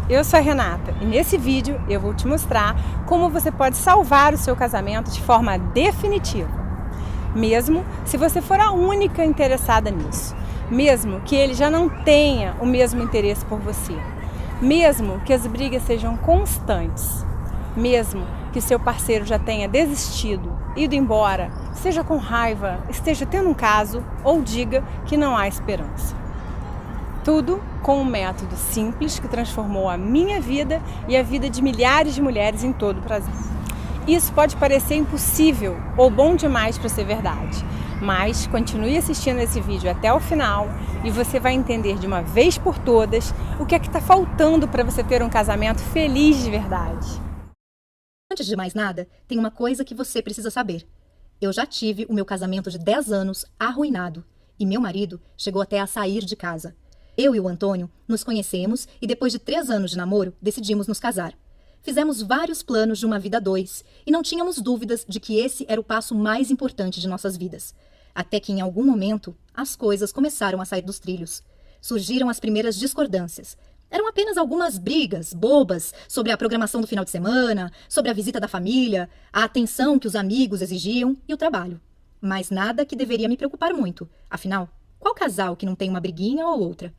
eu sou a Renata e nesse vídeo eu vou te mostrar como você pode salvar o seu casamento de forma definitiva. Mesmo se você for a única interessada nisso, mesmo que ele já não tenha o mesmo interesse por você, mesmo que as brigas sejam constantes, mesmo que seu parceiro já tenha desistido, ido embora, seja com raiva, esteja tendo um caso ou diga que não há esperança. Tudo com um método simples que transformou a minha vida e a vida de milhares de mulheres em todo o Brasil. Isso pode parecer impossível ou bom demais para ser verdade, mas continue assistindo esse vídeo até o final e você vai entender de uma vez por todas o que é que está faltando para você ter um casamento feliz de verdade. Antes de mais nada, tem uma coisa que você precisa saber. Eu já tive o meu casamento de 10 anos arruinado e meu marido chegou até a sair de casa. Eu e o Antônio nos conhecemos e depois de 3 anos de namoro, decidimos nos casar. Fizemos vários planos de uma vida a dois e não tínhamos dúvidas de que esse era o passo mais importante de nossas vidas. Até que em algum momento, as coisas começaram a sair dos trilhos. Surgiram as primeiras discordâncias. Eram apenas algumas brigas bobas sobre a programação do final de semana, sobre a visita da família, a atenção que os amigos exigiam e o trabalho. Mas nada que deveria me preocupar muito. Afinal, qual casal que não tem uma briguinha ou outra?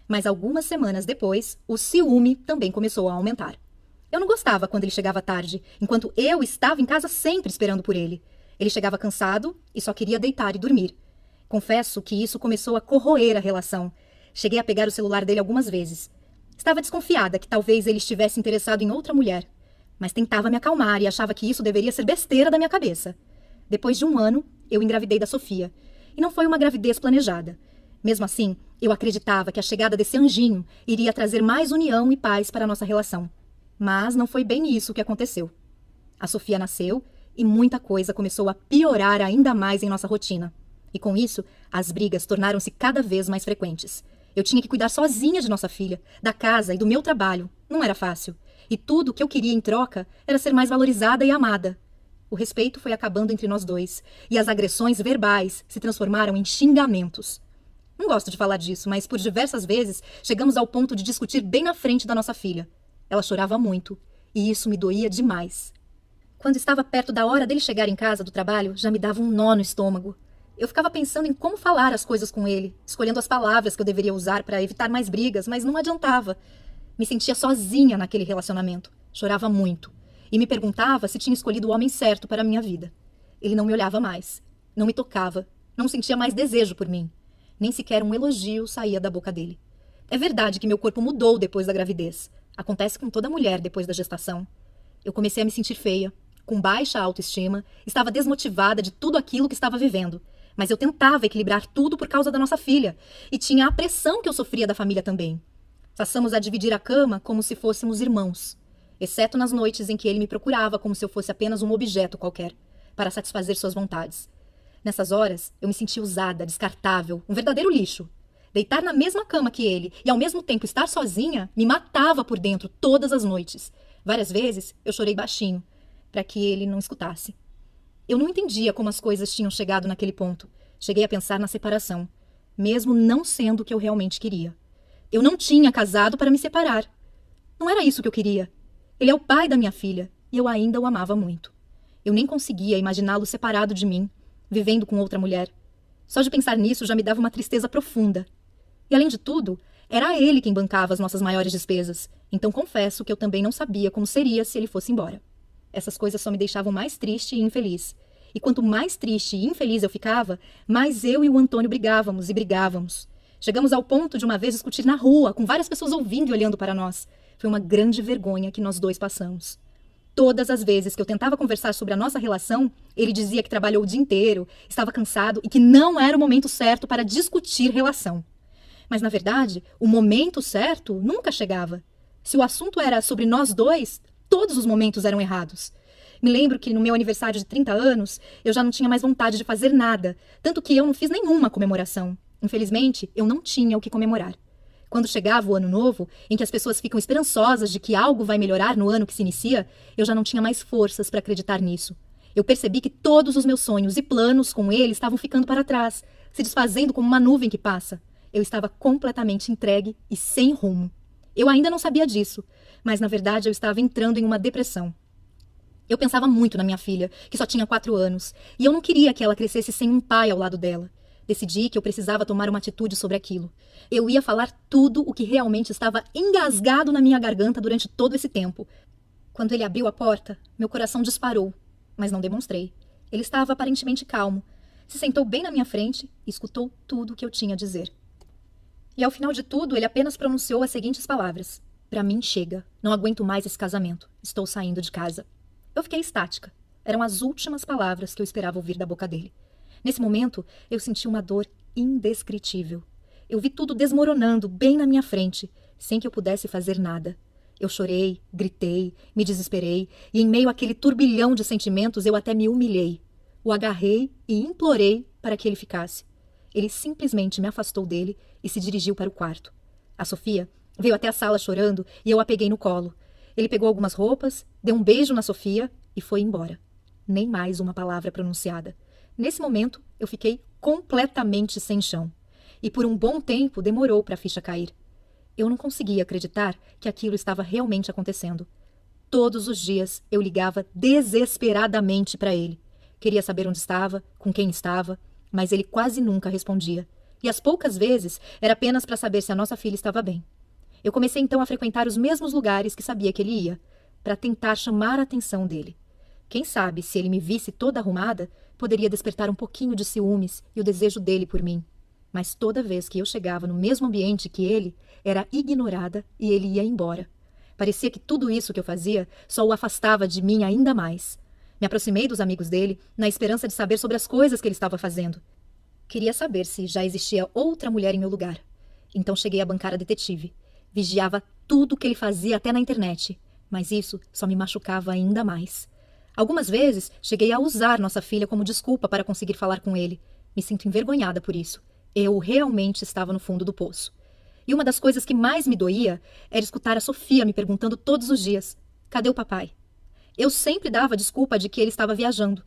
Mas algumas semanas depois, o ciúme também começou a aumentar. Eu não gostava quando ele chegava tarde, enquanto eu estava em casa sempre esperando por ele. Ele chegava cansado e só queria deitar e dormir. Confesso que isso começou a corroer a relação. Cheguei a pegar o celular dele algumas vezes. Estava desconfiada que talvez ele estivesse interessado em outra mulher, mas tentava me acalmar e achava que isso deveria ser besteira da minha cabeça. Depois de 1 ano, eu engravidei da Sofia. E não foi uma gravidez planejada. Mesmo assim, eu acreditava que a chegada desse anjinho iria trazer mais união e paz para a nossa relação. Mas não foi bem isso que aconteceu. A Sofia nasceu e muita coisa começou a piorar ainda mais em nossa rotina. E com isso, as brigas tornaram-se cada vez mais frequentes. Eu tinha que cuidar sozinha de nossa filha, da casa e do meu trabalho. Não era fácil. E tudo o que eu queria em troca era ser mais valorizada e amada. O respeito foi acabando entre nós dois, e as agressões verbais se transformaram em xingamentos. Não gosto de falar disso, mas por diversas vezes chegamos ao ponto de discutir bem na frente da nossa filha. Ela chorava muito, e isso me doía demais. Quando estava perto da hora dele chegar em casa do trabalho, já me dava um nó no estômago. Eu ficava pensando em como falar as coisas com ele, escolhendo as palavras que eu deveria usar para evitar mais brigas, mas não adiantava. Me sentia sozinha naquele relacionamento. Chorava muito. E me perguntava se tinha escolhido o homem certo para a minha vida. Ele não me olhava mais. Não me tocava. Não sentia mais desejo por mim. Nem sequer um elogio saía da boca dele. É verdade que meu corpo mudou depois da gravidez. Acontece com toda mulher depois da gestação. Eu comecei a me sentir feia, com baixa autoestima, estava desmotivada de tudo aquilo que estava vivendo. Mas eu tentava equilibrar tudo por causa da nossa filha. E tinha a pressão que eu sofria da família também. Passamos a dividir a cama como se fôssemos irmãos. Exceto nas noites em que ele me procurava como se eu fosse apenas um objeto qualquer, para satisfazer suas vontades. Nessas horas, eu me sentia usada, descartável, um verdadeiro lixo. Deitar na mesma cama que ele e ao mesmo tempo estar sozinha me matava por dentro todas as noites. Várias vezes eu chorei baixinho, para que ele não escutasse. Eu não entendia como as coisas tinham chegado naquele ponto. Cheguei a pensar na separação, mesmo não sendo o que eu realmente queria. Eu não tinha casado para me separar. Não era isso que eu queria. Ele é o pai da minha filha e eu ainda o amava muito. Eu nem conseguia imaginá-lo separado de mim, vivendo com outra mulher. Só de pensar nisso já me dava uma tristeza profunda. E além de tudo, era ele quem bancava as nossas maiores despesas. Então confesso que eu também não sabia como seria se ele fosse embora. Essas coisas só me deixavam mais triste e infeliz. E quanto mais triste e infeliz eu ficava, mais eu e o Antônio brigávamos e brigávamos. Chegamos ao ponto de uma vez discutir na rua, com várias pessoas ouvindo e olhando para nós. Foi uma grande vergonha que nós dois passamos. Todas as vezes que eu tentava conversar sobre a nossa relação, ele dizia que trabalhou o dia inteiro, estava cansado e que não era o momento certo para discutir relação. Mas, na verdade, o momento certo nunca chegava. Se o assunto era sobre nós dois, todos os momentos eram errados. Me lembro que no meu aniversário de 30 anos, eu já não tinha mais vontade de fazer nada, tanto que eu não fiz nenhuma comemoração. Infelizmente, eu não tinha o que comemorar. Quando chegava o ano novo, em que as pessoas ficam esperançosas de que algo vai melhorar no ano que se inicia, eu já não tinha mais forças para acreditar nisso. Eu percebi que todos os meus sonhos e planos com ele estavam ficando para trás, se desfazendo como uma nuvem que passa. Eu estava completamente entregue e sem rumo. Eu ainda não sabia disso, mas na verdade eu estava entrando em uma depressão. Eu pensava muito na minha filha, que só tinha 4 anos, e eu não queria que ela crescesse sem um pai ao lado dela. Decidi que eu precisava tomar uma atitude sobre aquilo. Eu ia falar tudo o que realmente estava engasgado na minha garganta durante todo esse tempo. Quando ele abriu a porta, meu coração disparou, mas não demonstrei. Ele estava aparentemente calmo. Se sentou bem na minha frente e escutou tudo o que eu tinha a dizer. E ao final de tudo, ele apenas pronunciou as seguintes palavras: "Pra mim, chega. Não aguento mais esse casamento. Estou saindo de casa." Eu fiquei estática. Eram as últimas palavras que eu esperava ouvir da boca dele. Nesse momento, eu senti uma dor indescritível. Eu vi tudo desmoronando bem na minha frente, sem que eu pudesse fazer nada. Eu chorei, gritei, me desesperei, e em meio àquele turbilhão de sentimentos eu até me humilhei. O agarrei e implorei para que ele ficasse. Ele simplesmente me afastou dele e se dirigiu para o quarto. A Sofia veio até a sala chorando e eu a peguei no colo. Ele pegou algumas roupas, deu um beijo na Sofia e foi embora. Nem mais uma palavra pronunciada. Nesse momento, eu fiquei completamente sem chão. E por um bom tempo demorou para a ficha cair. Eu não conseguia acreditar que aquilo estava realmente acontecendo. Todos os dias eu ligava desesperadamente para ele. Queria saber onde estava, com quem estava, mas ele quase nunca respondia. E as poucas vezes era apenas para saber se a nossa filha estava bem. Eu comecei então a frequentar os mesmos lugares que sabia que ele ia, para tentar chamar a atenção dele. Quem sabe, se ele me visse toda arrumada, poderia despertar um pouquinho de ciúmes e o desejo dele por mim. Mas toda vez que eu chegava no mesmo ambiente que ele, era ignorada e ele ia embora. Parecia que tudo isso que eu fazia só o afastava de mim ainda mais. Me aproximei dos amigos dele, na esperança de saber sobre as coisas que ele estava fazendo. Queria saber se já existia outra mulher em meu lugar. Então cheguei a bancar a detetive. Vigiava tudo o que ele fazia até na internet, mas isso só me machucava ainda mais. Algumas vezes cheguei a usar nossa filha como desculpa para conseguir falar com ele. Me sinto envergonhada por isso. Eu realmente estava no fundo do poço. E uma das coisas que mais me doía era escutar a Sofia me perguntando todos os dias: "Cadê o papai?" Eu sempre dava a desculpa de que ele estava viajando.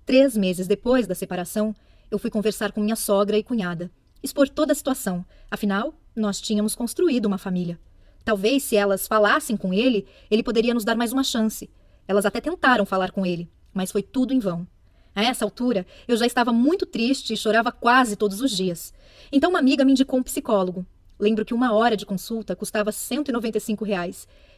3 meses depois da separação, eu fui conversar com minha sogra e cunhada. Expor toda a situação. Afinal, nós tínhamos construído uma família. Talvez, se elas falassem com ele, ele poderia nos dar mais uma chance. Elas até tentaram falar com ele, mas foi tudo em vão. A essa altura, eu já estava muito triste e chorava quase todos os dias. Então uma amiga me indicou um psicólogo. Lembro que 1 hora de consulta custava R$ 195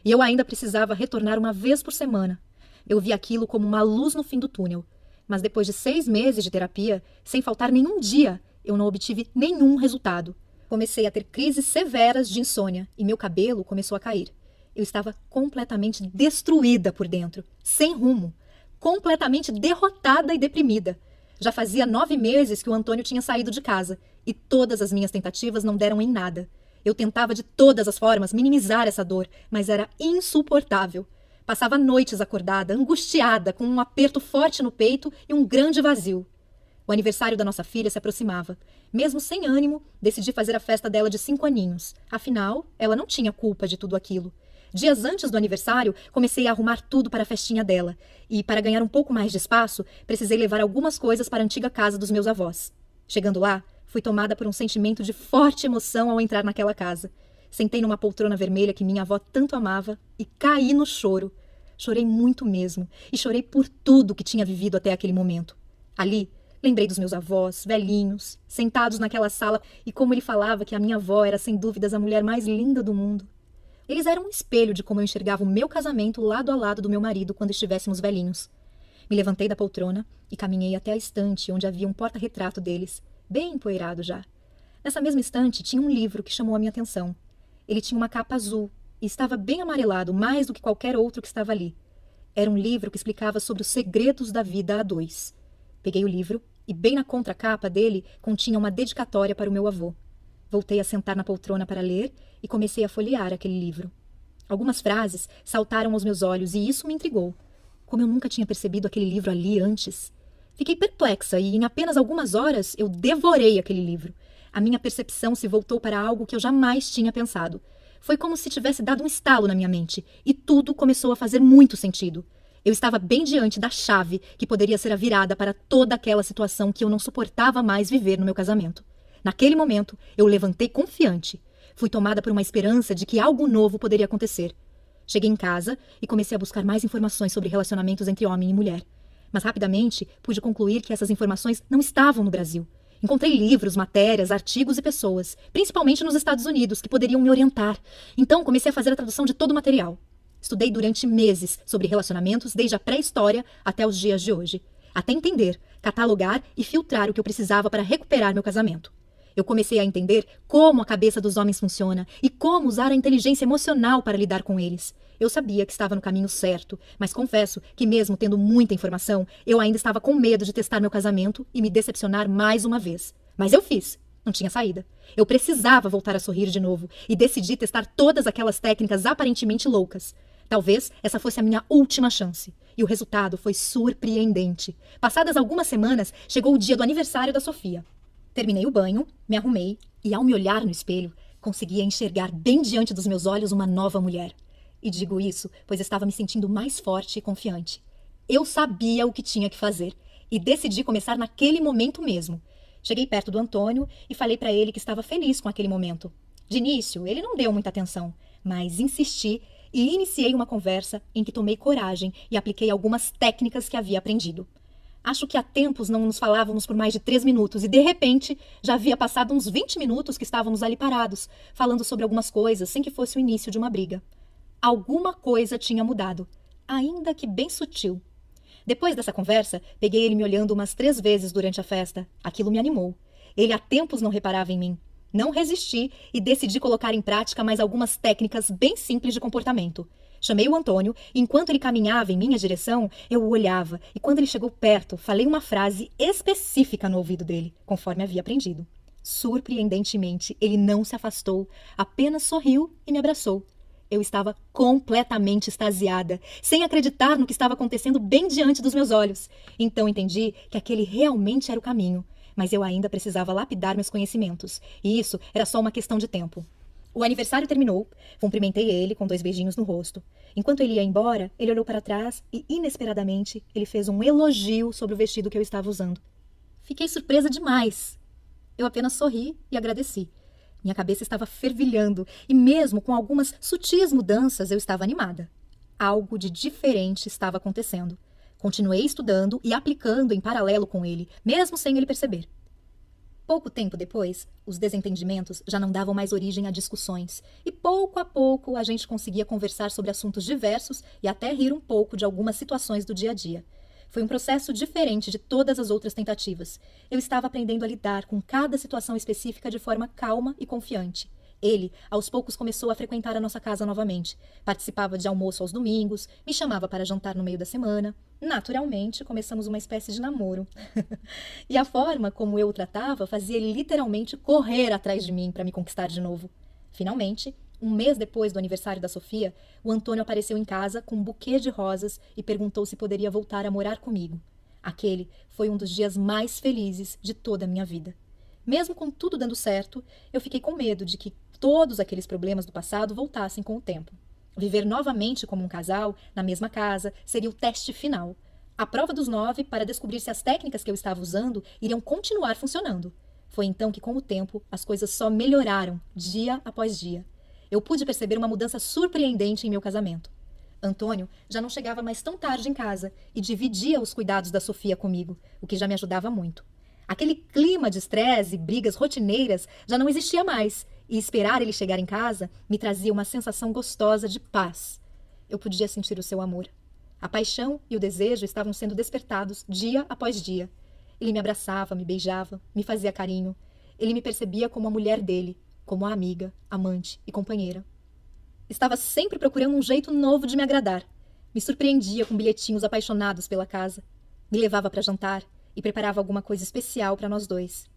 e eu ainda precisava retornar uma vez por semana. Eu vi aquilo como uma luz no fim do túnel. Mas depois de 6 meses de terapia, sem faltar nenhum dia, eu não obtive nenhum resultado. Comecei a ter crises severas de insônia e meu cabelo começou a cair. Eu estava completamente destruída por dentro, sem rumo, completamente derrotada e deprimida. Já fazia 9 meses que o Antônio tinha saído de casa e todas as minhas tentativas não deram em nada. Eu tentava de todas as formas minimizar essa dor, mas era insuportável. Passava noites acordada, angustiada, com um aperto forte no peito e um grande vazio. O aniversário da nossa filha se aproximava. Mesmo sem ânimo, decidi fazer a festa dela de 5 aninhos. Afinal, ela não tinha culpa de tudo aquilo. Dias antes do aniversário, comecei a arrumar tudo para a festinha dela. E, para ganhar um pouco mais de espaço, precisei levar algumas coisas para a antiga casa dos meus avós. Chegando lá, fui tomada por um sentimento de forte emoção ao entrar naquela casa. Sentei numa poltrona vermelha que minha avó tanto amava e caí no choro. Chorei muito mesmo, e chorei por tudo que tinha vivido até aquele momento. Ali, lembrei dos meus avós, velhinhos, sentados naquela sala, e como ele falava que a minha avó era sem dúvidas a mulher mais linda do mundo. Eles eram um espelho de como eu enxergava o meu casamento lado a lado do meu marido quando estivéssemos velhinhos. Me levantei da poltrona e caminhei até a estante onde havia um porta-retrato deles, bem empoeirado já. Nessa mesma estante tinha um livro que chamou a minha atenção. Ele tinha uma capa azul e estava bem amarelado, mais do que qualquer outro que estava ali. Era um livro que explicava sobre os segredos da vida a 2. Peguei o livro e bem na contracapa dele continha uma dedicatória para o meu avô. Voltei a sentar na poltrona para ler e comecei a folhear aquele livro. Algumas frases saltaram aos meus olhos e isso me intrigou. Como eu nunca tinha percebido aquele livro ali antes. Fiquei perplexa e em apenas algumas horas eu devorei aquele livro. A minha percepção se voltou para algo que eu jamais tinha pensado. Foi como se tivesse dado um estalo na minha mente e tudo começou a fazer muito sentido. Eu estava bem diante da chave que poderia ser a virada para toda aquela situação que eu não suportava mais viver no meu casamento. Naquele momento, eu levantei confiante. Fui tomada por uma esperança de que algo novo poderia acontecer. Cheguei em casa e comecei a buscar mais informações sobre relacionamentos entre homem e mulher. Mas rapidamente pude concluir que essas informações não estavam no Brasil. Encontrei livros, matérias, artigos e pessoas, principalmente nos Estados Unidos, que poderiam me orientar. Então comecei a fazer a tradução de todo o material. Estudei durante meses sobre relacionamentos, desde a pré-história até os dias de hoje, até entender, catalogar e filtrar o que eu precisava para recuperar meu casamento. Eu comecei a entender como a cabeça dos homens funciona e como usar a inteligência emocional para lidar com eles. Eu sabia que estava no caminho certo, mas confesso que mesmo tendo muita informação, eu ainda estava com medo de testar meu casamento e me decepcionar mais uma vez. Mas eu fiz. Não tinha saída. Eu precisava voltar a sorrir de novo e decidi testar todas aquelas técnicas aparentemente loucas. Talvez essa fosse a minha última chance. E o resultado foi surpreendente. Passadas algumas semanas, chegou o dia do aniversário da Sofia. Terminei o banho, me arrumei e, ao me olhar no espelho, conseguia enxergar bem diante dos meus olhos uma nova mulher. E digo isso, pois estava me sentindo mais forte e confiante. Eu sabia o que tinha que fazer e decidi começar naquele momento mesmo. Cheguei perto do Antônio e falei para ele que estava feliz com aquele momento. De início, ele não deu muita atenção, mas insisti e iniciei uma conversa em que tomei coragem e apliquei algumas técnicas que havia aprendido. Acho que há tempos não nos falávamos por mais de 3 minutos e, de repente, já havia passado uns 20 minutos que estávamos ali parados, falando sobre algumas coisas sem que fosse o início de uma briga. Alguma coisa tinha mudado, ainda que bem sutil. Depois dessa conversa, peguei ele me olhando umas 3 vezes durante a festa. Aquilo me animou. Ele há tempos não reparava em mim. Não resisti e decidi colocar em prática mais algumas técnicas bem simples de comportamento. Chamei o Antônio e, enquanto ele caminhava em minha direção, eu o olhava e, quando ele chegou perto, falei uma frase específica no ouvido dele, conforme havia aprendido. Surpreendentemente, ele não se afastou, apenas sorriu e me abraçou. Eu estava completamente extasiada, sem acreditar no que estava acontecendo bem diante dos meus olhos. Então entendi que aquele realmente era o caminho, mas eu ainda precisava lapidar meus conhecimentos, e isso era só uma questão de tempo. O aniversário terminou, cumprimentei ele com 2 beijinhos no rosto. Enquanto ele ia embora, ele olhou para trás e, inesperadamente, ele fez um elogio sobre o vestido que eu estava usando. Fiquei surpresa demais. Eu apenas sorri e agradeci. Minha cabeça estava fervilhando e, mesmo com algumas sutis mudanças, eu estava animada. Algo de diferente estava acontecendo. Continuei estudando e aplicando em paralelo com ele, mesmo sem ele perceber. Pouco tempo depois, os desentendimentos já não davam mais origem a discussões, e pouco a pouco a gente conseguia conversar sobre assuntos diversos e até rir um pouco de algumas situações do dia a dia. Foi um processo diferente de todas as outras tentativas. Eu estava aprendendo a lidar com cada situação específica de forma calma e confiante. Ele, aos poucos, começou a frequentar a nossa casa novamente. Participava de almoço aos domingos, me chamava para jantar no meio da semana. Naturalmente, começamos uma espécie de namoro. E a forma como eu o tratava fazia ele literalmente correr atrás de mim para me conquistar de novo. Finalmente, 1 mês depois do aniversário da Sofia, o Antônio apareceu em casa com um buquê de rosas e perguntou se poderia voltar a morar comigo. Aquele foi um dos dias mais felizes de toda a minha vida. Mesmo com tudo dando certo, eu fiquei com medo de que todos aqueles problemas do passado voltassem com o tempo. Viver novamente como um casal, na mesma casa, seria o teste final. A prova dos 9 para descobrir se as técnicas que eu estava usando iriam continuar funcionando. Foi então que, com o tempo, as coisas só melhoraram, dia após dia. Eu pude perceber uma mudança surpreendente em meu casamento. Antônio já não chegava mais tão tarde em casa e dividia os cuidados da Sofia comigo, o que já me ajudava muito. Aquele clima de estresse e brigas rotineiras já não existia mais, e esperar ele chegar em casa me trazia uma sensação gostosa de paz. Eu podia sentir o seu amor. A paixão e o desejo estavam sendo despertados dia após dia. Ele me abraçava, me beijava, me fazia carinho. Ele me percebia como a mulher dele, como a amiga, amante e companheira. Estava sempre procurando um jeito novo de me agradar. Me surpreendia com bilhetinhos apaixonados pela casa. Me levava para jantar e preparava alguma coisa especial para nós dois.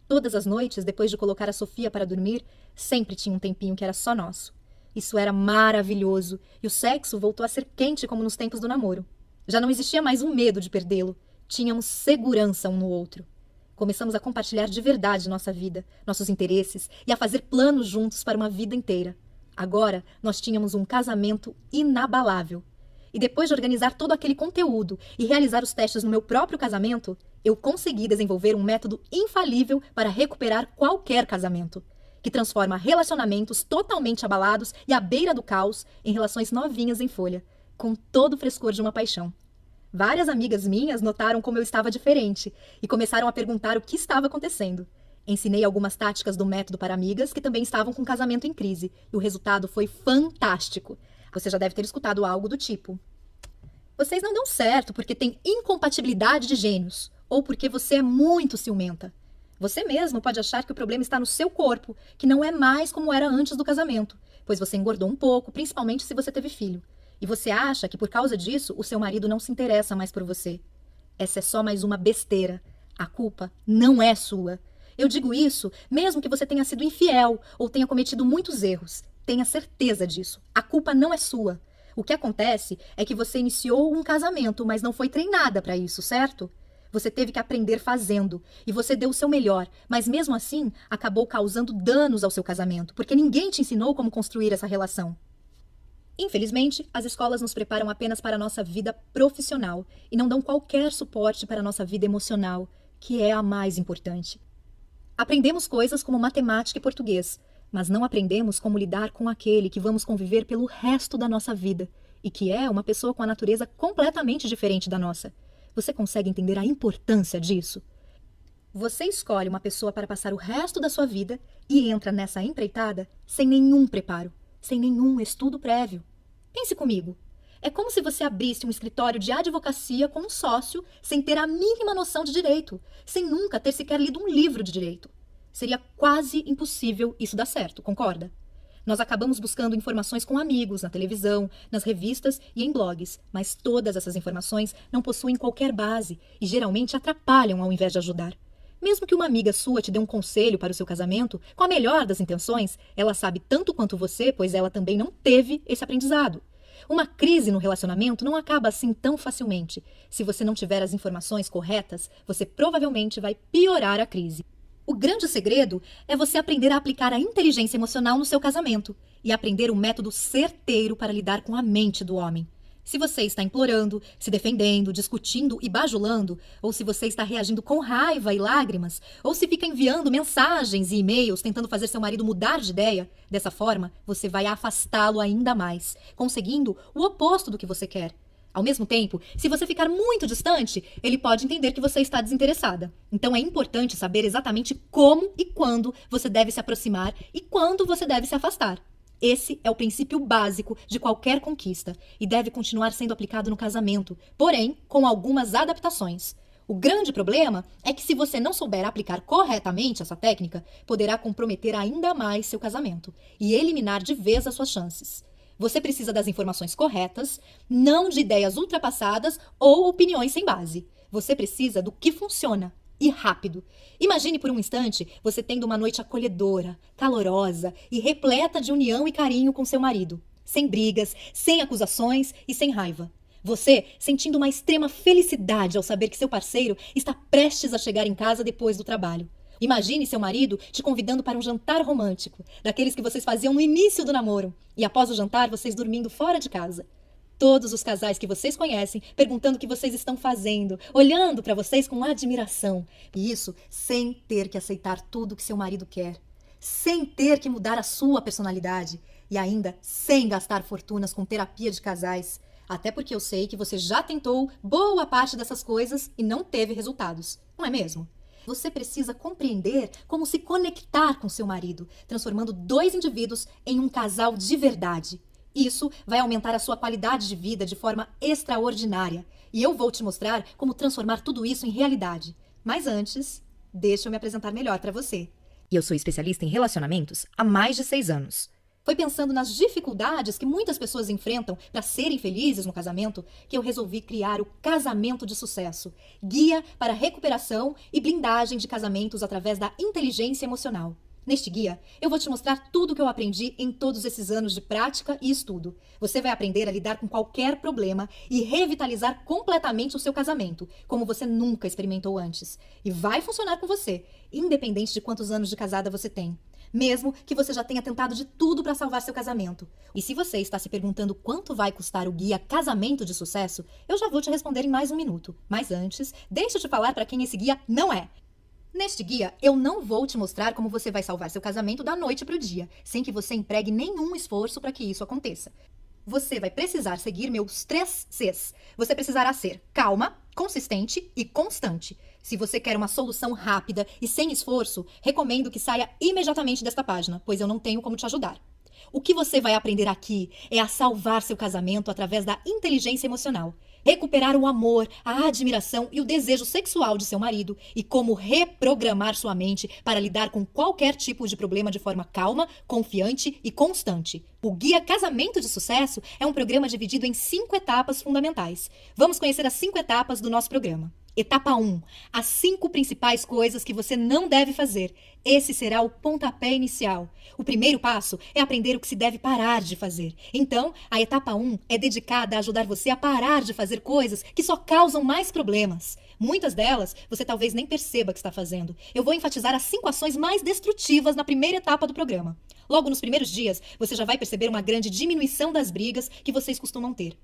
Todas as noites, depois de colocar a Sofia para dormir, sempre tinha um tempinho que era só nosso. Isso era maravilhoso, e o sexo voltou a ser quente como nos tempos do namoro. Já não existia mais um medo de perdê-lo. Tínhamos segurança um no outro. Começamos a compartilhar de verdade nossa vida, nossos interesses, e a fazer planos juntos para uma vida inteira. Agora, nós tínhamos um casamento inabalável. E depois de organizar todo aquele conteúdo e realizar os testes no meu próprio casamento, eu consegui desenvolver um método infalível para recuperar qualquer casamento. que transforma relacionamentos totalmente abalados e à beira do caos em relações novinhas em folha, com todo o frescor de uma paixão. Várias amigas minhas notaram como eu estava diferente e começaram a perguntar o que estava acontecendo. Ensinei algumas táticas do método para amigas que também estavam com casamento em crise, e o resultado foi fantástico. Você já deve ter escutado algo do tipo: vocês não dão certo porque têm incompatibilidade de gênios, ou porque você é muito ciumenta. Você mesmo pode achar que o problema está no seu corpo, que não é mais como era antes do casamento, pois você engordou um pouco, principalmente se você teve filho. E você acha que por causa disso o seu marido não se interessa mais por você. Essa é só mais uma besteira. A culpa não é sua. Eu digo isso mesmo que você tenha sido infiel ou tenha cometido muitos erros. Tenha certeza disso. A culpa não é sua. O que acontece é que você iniciou um casamento, mas não foi treinada para isso, certo? Você teve que aprender fazendo, e você deu o seu melhor, mas mesmo assim acabou causando danos ao seu casamento, porque ninguém te ensinou como construir essa relação. Infelizmente, as escolas nos preparam apenas para a nossa vida profissional e não dão qualquer suporte para a nossa vida emocional, que é a mais importante. Aprendemos coisas como matemática e português, mas não aprendemos como lidar com aquele que vamos conviver pelo resto da nossa vida e que é uma pessoa com a natureza completamente diferente da nossa. Você consegue entender a importância disso? Você escolhe uma pessoa para passar o resto da sua vida e entra nessa empreitada sem nenhum preparo, sem nenhum estudo prévio. Pense comigo. É como se você abrisse um escritório de advocacia com um sócio sem ter a mínima noção de direito, sem nunca ter sequer lido um livro de direito. Seria quase impossível isso dar certo, concorda? Nós acabamos buscando informações com amigos, na televisão, nas revistas e em blogs, mas todas essas informações não possuem qualquer base e geralmente atrapalham ao invés de ajudar. Mesmo que uma amiga sua te dê um conselho para o seu casamento, com a melhor das intenções, ela sabe tanto quanto você, pois ela também não teve esse aprendizado. Uma crise no relacionamento não acaba assim tão facilmente. Se você não tiver as informações corretas, você provavelmente vai piorar a crise. O grande segredo é você aprender a aplicar a inteligência emocional no seu casamento e aprender um método certeiro para lidar com a mente do homem. Se você está implorando, se defendendo, discutindo e bajulando, ou se você está reagindo com raiva e lágrimas, ou se fica enviando mensagens e e-mails tentando fazer seu marido mudar de ideia, dessa forma você vai afastá-lo ainda mais, conseguindo o oposto do que você quer. Ao mesmo tempo, se você ficar muito distante, ele pode entender que você está desinteressada. Então é importante saber exatamente como e quando você deve se aproximar e quando você deve se afastar. Esse é o princípio básico de qualquer conquista e deve continuar sendo aplicado no casamento, porém com algumas adaptações. O grande problema é que se você não souber aplicar corretamente essa técnica, poderá comprometer ainda mais seu casamento e eliminar de vez as suas chances. Você precisa das informações corretas, não de ideias ultrapassadas ou opiniões sem base. Você precisa do que funciona. E rápido. Imagine por um instante você tendo uma noite acolhedora, calorosa e repleta de união e carinho com seu marido. Sem brigas, sem acusações e sem raiva. Você sentindo uma extrema felicidade ao saber que seu parceiro está prestes a chegar em casa depois do trabalho. Imagine seu marido te convidando para um jantar romântico, daqueles que vocês faziam no início do namoro, e após o jantar vocês dormindo fora de casa. Todos os casais que vocês conhecem perguntando o que vocês estão fazendo, olhando para vocês com admiração. E isso sem ter que aceitar tudo que seu marido quer, sem ter que mudar a sua personalidade e ainda sem gastar fortunas com terapia de casais. Até porque eu sei que você já tentou boa parte dessas coisas e não teve resultados, não é mesmo? Você precisa compreender como se conectar com seu marido, transformando dois indivíduos em um casal de verdade. Isso vai aumentar a sua qualidade de vida de forma extraordinária. E eu vou te mostrar como transformar tudo isso em realidade. Mas antes, deixa eu me apresentar melhor para você. Eu sou especialista em relacionamentos há mais de 6 anos. Foi pensando nas dificuldades que muitas pessoas enfrentam para serem felizes no casamento que eu resolvi criar o Casamento de Sucesso, guia para recuperação e blindagem de casamentos através da inteligência emocional. Neste guia, eu vou te mostrar tudo o que eu aprendi em todos esses anos de prática e estudo. Você vai aprender a lidar com qualquer problema e revitalizar completamente o seu casamento, como você nunca experimentou antes. E vai funcionar com você, independente de quantos anos de casada você tem. Mesmo que você já tenha tentado de tudo para salvar seu casamento. E se você está se perguntando quanto vai custar o guia Casamento de Sucesso, eu já vou te responder em mais um minuto. Mas antes, deixa eu te falar para quem esse guia não é. Neste guia, eu não vou te mostrar como você vai salvar seu casamento da noite para o dia, sem que você empregue nenhum esforço para que isso aconteça. Você vai precisar seguir meus 3 Cs. Você precisará ser calma, consistente e constante. Se você quer uma solução rápida e sem esforço, recomendo que saia imediatamente desta página, pois eu não tenho como te ajudar. O que você vai aprender aqui é a salvar seu casamento através da inteligência emocional, recuperar o amor, a admiração e o desejo sexual de seu marido e como reprogramar sua mente para lidar com qualquer tipo de problema de forma calma, confiante e constante. O Guia Casamento de Sucesso é um programa dividido em 5 etapas fundamentais. Vamos conhecer as 5 etapas do nosso programa. Etapa 1. As 5 principais coisas que você não deve fazer. Esse será o pontapé inicial. O primeiro passo é aprender o que se deve parar de fazer. Então, a etapa 1 é dedicada a ajudar você a parar de fazer coisas que só causam mais problemas. Muitas delas você talvez nem perceba que está fazendo. Eu vou enfatizar as 5 ações mais destrutivas na primeira etapa do programa. Logo nos primeiros dias, você já vai perceber uma grande diminuição das brigas que vocês costumam ter.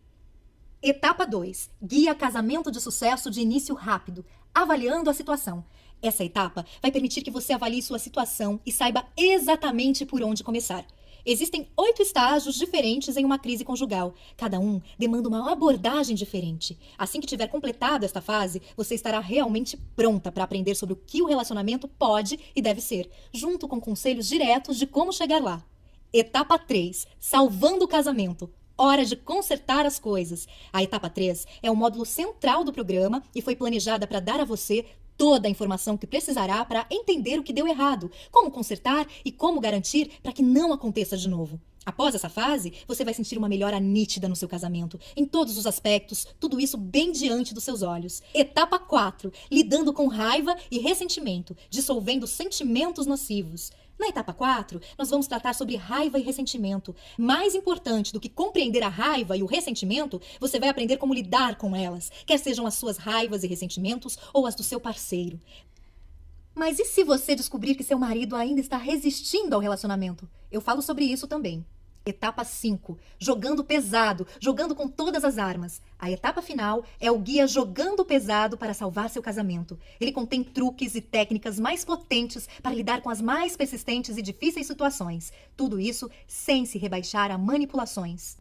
Etapa 2. Guia Casamento de Sucesso de início rápido, avaliando a situação. Essa etapa vai permitir que você avalie sua situação e saiba exatamente por onde começar. Existem 8 estágios diferentes em uma crise conjugal. Cada um demanda uma abordagem diferente. Assim que tiver completado esta fase, você estará realmente pronta para aprender sobre o que o relacionamento pode e deve ser, junto com conselhos diretos de como chegar lá. Etapa 3. Salvando o casamento. Hora de consertar as coisas. A etapa 3 é o módulo central do programa e foi planejada para dar a você toda a informação que precisará para entender o que deu errado, como consertar e como garantir para que não aconteça de novo. Após essa fase, você vai sentir uma melhora nítida no seu casamento, em todos os aspectos, tudo isso bem diante dos seus olhos. Etapa 4, lidando com raiva e ressentimento, dissolvendo sentimentos nocivos. Na etapa 4, nós vamos tratar sobre raiva e ressentimento. Mais importante do que compreender a raiva e o ressentimento, você vai aprender como lidar com elas, quer sejam as suas raivas e ressentimentos ou as do seu parceiro. Mas e se você descobrir que seu marido ainda está resistindo ao relacionamento? Eu falo sobre isso também. Etapa 5. Jogando pesado, jogando com todas as armas. A etapa final é o guia Jogando Pesado para salvar seu casamento. Ele contém truques e técnicas mais potentes para lidar com as mais persistentes e difíceis situações. Tudo isso sem se rebaixar a manipulações.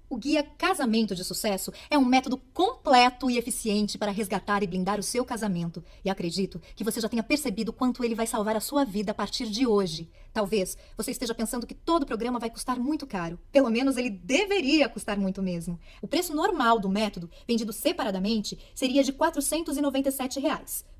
O Guia Casamento de Sucesso é um método completo e eficiente para resgatar e blindar o seu casamento. E acredito que você já tenha percebido quanto ele vai salvar a sua vida a partir de hoje. Talvez você esteja pensando que todo o programa vai custar muito caro. Pelo menos ele deveria custar muito mesmo. O preço normal do método, vendido separadamente, seria de R$ 497.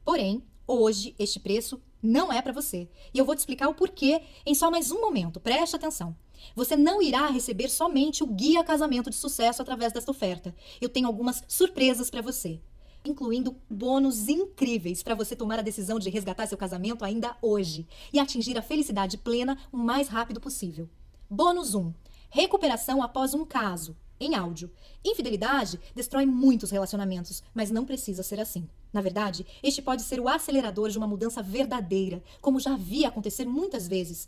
Porém, hoje este preço não é para você. E eu vou te explicar o porquê em só mais um momento. Preste atenção. Você não irá receber somente o Guia Casamento de Sucesso através desta oferta. Eu tenho algumas surpresas para você, incluindo bônus incríveis para você tomar a decisão de resgatar seu casamento ainda hoje e atingir a felicidade plena o mais rápido possível. Bônus 1. Recuperação após um caso, em áudio. Infidelidade destrói muitos relacionamentos, mas não precisa ser assim. Na verdade, este pode ser o acelerador de uma mudança verdadeira, como já vi acontecer muitas vezes.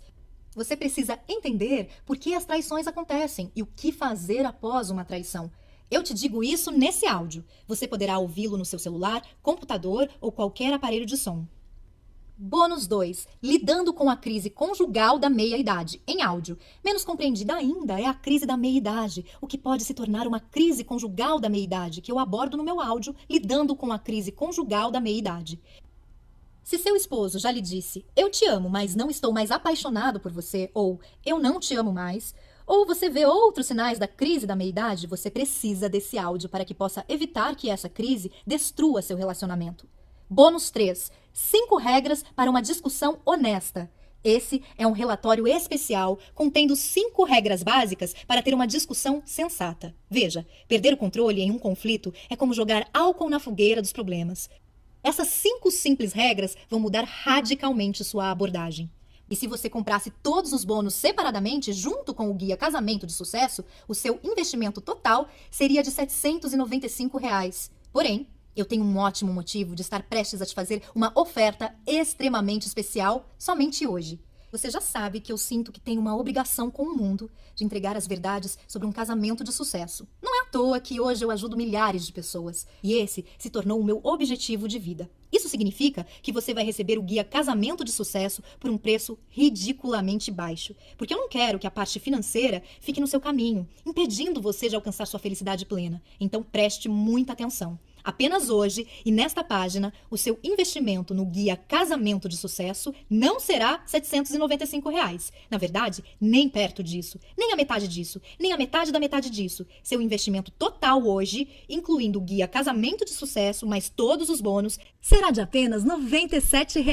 Você precisa entender por que as traições acontecem e o que fazer após uma traição. Eu te digo isso nesse áudio. Você poderá ouvi-lo no seu celular, computador ou qualquer aparelho de som. Bônus 2. Lidando com a crise conjugal da meia-idade, em áudio. Menos compreendida ainda é a crise da meia-idade, o que pode se tornar uma crise conjugal da meia-idade, que eu abordo no meu áudio, Lidando com a crise conjugal da meia-idade. Se seu esposo já lhe disse, eu te amo, mas não estou mais apaixonado por você, ou eu não te amo mais, ou você vê outros sinais da crise da meia-idade, você precisa desse áudio para que possa evitar que essa crise destrua seu relacionamento. Bônus 3. 5 regras para uma discussão honesta. Esse é um relatório especial contendo 5 regras básicas para ter uma discussão sensata. Veja, perder o controle em um conflito é como jogar álcool na fogueira dos problemas. Essas 5 simples regras vão mudar radicalmente sua abordagem. E se você comprasse todos os bônus separadamente, junto com o Guia Casamento de Sucesso, o seu investimento total seria de R$ 795. Porém, eu tenho um ótimo motivo de estar prestes a te fazer uma oferta extremamente especial somente hoje. Você já sabe que eu sinto que tenho uma obrigação com o mundo de entregar as verdades sobre um casamento de sucesso. Não é à toa que hoje eu ajudo milhares de pessoas e esse se tornou o meu objetivo de vida. Isso significa que você vai receber o guia Casamento de Sucesso por um preço ridiculamente baixo. Porque eu não quero que a parte financeira fique no seu caminho, impedindo você de alcançar sua felicidade plena. Então preste muita atenção. Apenas hoje e nesta página, o seu investimento no guia Casamento de Sucesso não será R$ 795. Na verdade, nem perto disso, nem a metade disso, nem a metade da metade disso. Seu investimento total hoje, incluindo o guia Casamento de Sucesso, mais todos os bônus, será de apenas R$ 97.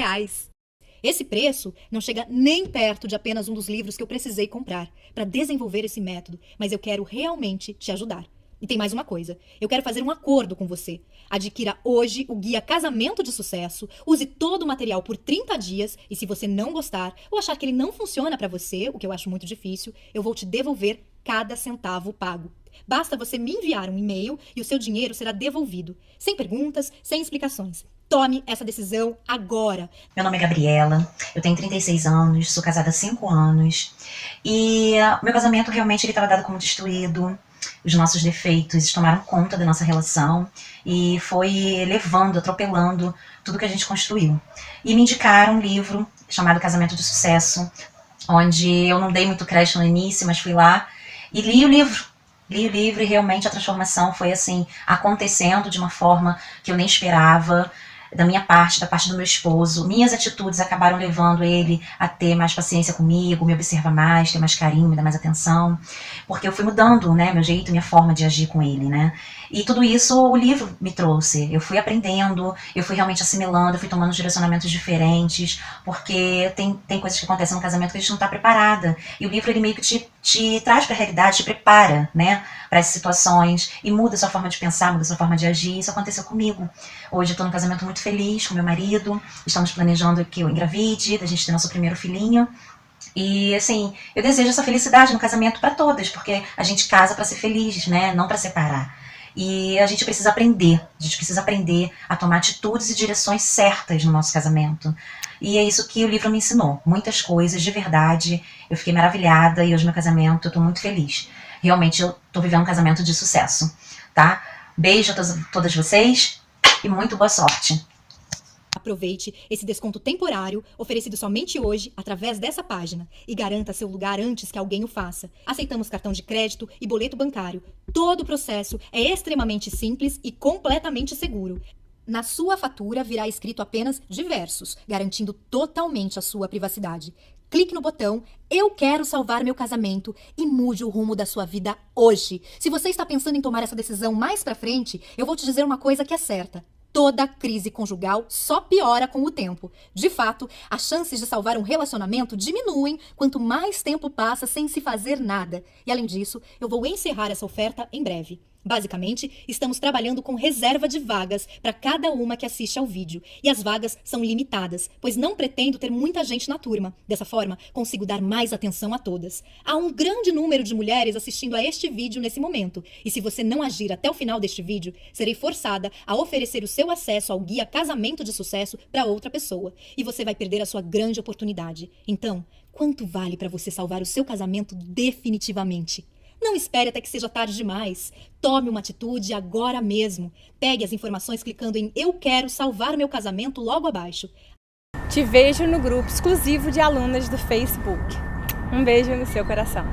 Esse preço não chega nem perto de apenas um dos livros que eu precisei comprar para desenvolver esse método, mas eu quero realmente te ajudar. E tem mais uma coisa, eu quero fazer um acordo com você. Adquira hoje o guia Casamento de Sucesso, use todo o material por 30 dias e se você não gostar ou achar que ele não funciona para você, o que eu acho muito difícil, eu vou te devolver cada centavo pago. Basta você me enviar um e-mail e o seu dinheiro será devolvido, sem perguntas, sem explicações. Tome essa decisão agora. Meu nome é Gabriela, eu tenho 36 anos, sou casada há 5 anos e meu casamento realmente estava dado como destruído. Os nossos defeitos tomaram conta da nossa relação e foi levando, atropelando tudo que a gente construiu. E me indicaram um livro chamado Casamento de Sucesso, onde eu não dei muito crédito no início, mas fui lá e li o livro. Li o livro e realmente a transformação foi assim, acontecendo de uma forma que eu nem esperava. Da minha parte, da parte do meu esposo, minhas atitudes acabaram levando ele a ter mais paciência comigo, me observar mais, ter mais carinho, me dar mais atenção, porque eu fui mudando, né, meu jeito, minha forma de agir com ele, né, e tudo isso o livro me trouxe, eu fui aprendendo, eu fui realmente assimilando, eu fui tomando direcionamentos diferentes, porque tem coisas que acontecem no casamento que a gente não está preparada, e o livro ele meio que te traz para a realidade, te prepara, né, para essas situações, e muda a sua forma de pensar, muda a sua forma de agir. Isso aconteceu comigo. Hoje eu estou num casamento muito feliz com meu marido, estamos planejando que eu engravide, da gente ter nosso primeiro filhinho, e assim, eu desejo essa felicidade no casamento para todas, porque a gente casa para ser feliz, né, não para separar. E a gente precisa aprender a tomar atitudes e direções certas no nosso casamento. E é isso que o livro me ensinou, muitas coisas, de verdade. Eu fiquei maravilhada e hoje meu casamento, eu tô muito feliz. Realmente eu tô vivendo um casamento de sucesso, tá? Beijo a todas vocês e muito boa sorte. Aproveite esse desconto temporário, oferecido somente hoje, através dessa página, e garanta seu lugar antes que alguém o faça. Aceitamos cartão de crédito e boleto bancário. Todo o processo é extremamente simples e completamente seguro. Na sua fatura virá escrito apenas diversos, garantindo totalmente a sua privacidade. Clique no botão Eu Quero Salvar Meu Casamento e mude o rumo da sua vida hoje. Se você está pensando em tomar essa decisão mais pra frente, eu vou te dizer uma coisa que é certa. Toda crise conjugal só piora com o tempo. De fato, as chances de salvar um relacionamento diminuem quanto mais tempo passa sem se fazer nada. E além disso, eu vou encerrar essa oferta em breve. Basicamente, estamos trabalhando com reserva de vagas para cada uma que assiste ao vídeo. E as vagas são limitadas, pois não pretendo ter muita gente na turma. Dessa forma, consigo dar mais atenção a todas. Há um grande número de mulheres assistindo a este vídeo nesse momento. E se você não agir até o final deste vídeo, serei forçada a oferecer o seu acesso ao guia Casamento de Sucesso para outra pessoa. E você vai perder a sua grande oportunidade. Então, quanto vale para você salvar o seu casamento definitivamente? Não espere até que seja tarde demais. Tome uma atitude agora mesmo. Pegue as informações clicando em Eu Quero Salvar Meu Casamento logo abaixo. Te vejo no grupo exclusivo de alunas do Facebook. Um beijo no seu coração.